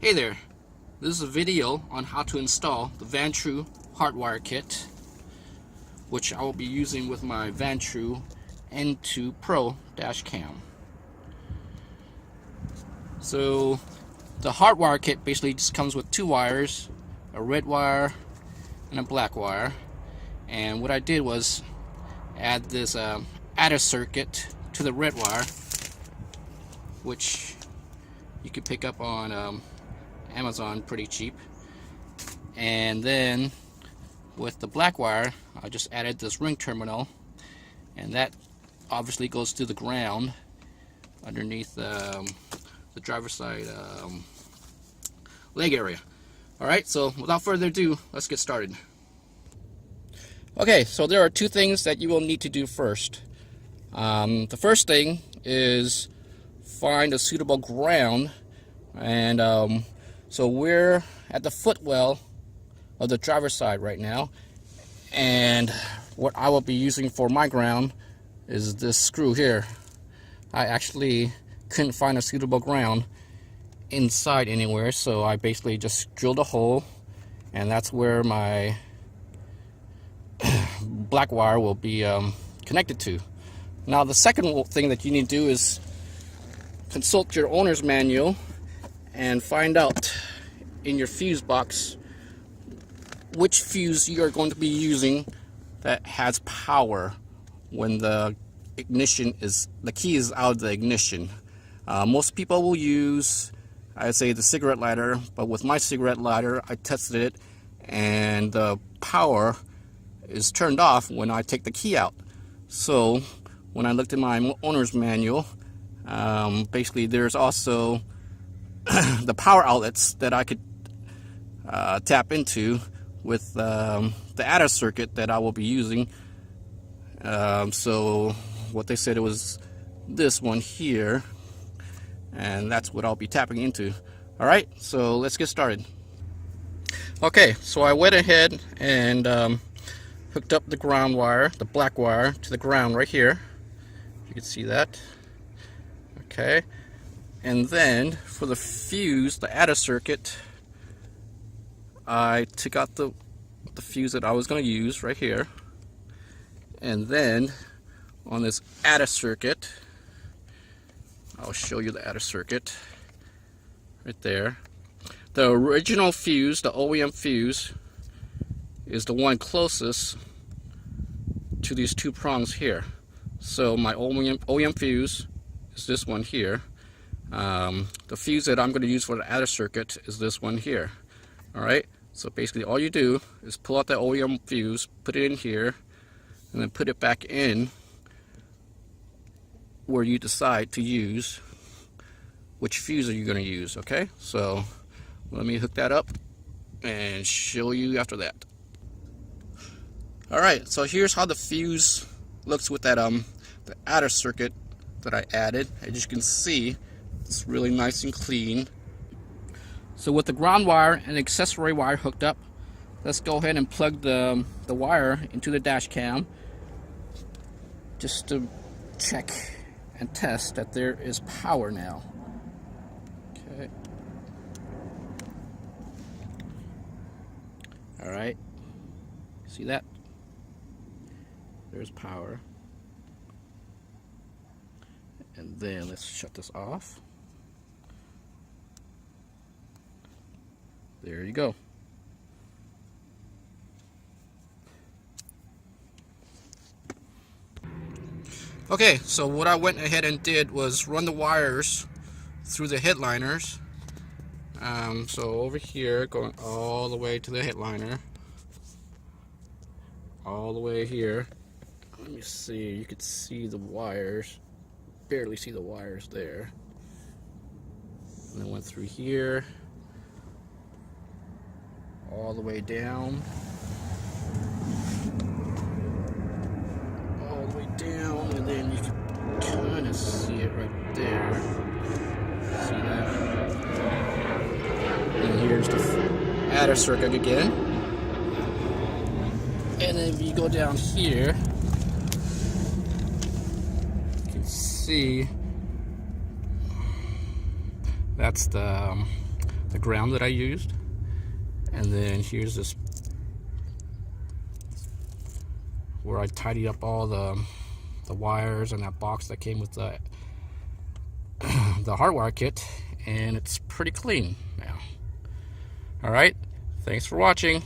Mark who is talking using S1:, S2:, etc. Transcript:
S1: Hey there, this is a video on how to install the Vantrue Hardwire kit, which I will be using with my Vantrue N2 Pro dashcam. So the hardwire kit basically just comes with two wires, a red wire and a black wire. And what I did was add this adder circuit to the red wire, which you could pick up on Amazon pretty cheap. And then with the black wire, I just added this ring terminal, and that obviously goes to the ground underneath the driver's side leg area. Alright, so without further ado, let's get started. Okay, so there are two things that you will need to do first. The first thing is find a suitable ground, and so we're at the footwell of the driver's side right now, and what I will be using for my ground is this screw here. I actually couldn't find a suitable ground inside anywhere, so I basically just drilled a hole, and that's where my black wire will be connected to. Now the second thing that you need to do is consult your owner's manual and find out in your fuse box which fuse you are going to be using that has power when the key is out of the ignition. Most people will use, I'd say, the cigarette lighter, but with my cigarette lighter I tested it and the power is turned off when I take the key out. So when I looked at my owner's manual, basically there's also the power outlets that I could tap into with the adder circuit that I will be using. So what they said, it was this one here, and that's what I'll be tapping into. Alright, so let's get started. Okay, so I went ahead and hooked up the ground wire, the black wire, to the ground right here. You can see that. Okay, and then for the fuse, the adder circuit, I took out the fuse that I was going to use right here, and then on this adder circuit, I'll show you the adder circuit right there. The original fuse, the OEM fuse, is the one closest to these two prongs here. So my OEM fuse is this one here. The fuse that I'm going to use for the adder circuit is this one here. Alright, so basically all you do is pull out the OEM fuse, put it in here, and then put it back in where you decide to use which fuse are you going to use. Okay, so let me hook that up and show you after that. Alright, so here's how the fuse looks with that the adder circuit that I added. As you can see, it's really nice and clean. So with the ground wire and accessory wire hooked up, let's go ahead and plug the wire into the dash cam just to check and test that there is power now. Okay. Alright, see that? There's power. And then let's shut this off. There you go. Okay, so what I went ahead and did was run the wires through the headliners. So over here, going all the way to the headliner, all the way here. Let me see, you could see the wires, barely see the wires there. And then went through here, all the way down, all the way down, and then you can kind of see it right there. See that? And here's the adder circuit again. And then if you go down here, you can see that's the the ground that I used. And then here's this where I tidy up all the wires and that box that came with the hardwire kit, and it's pretty clean now. Alright, thanks for watching.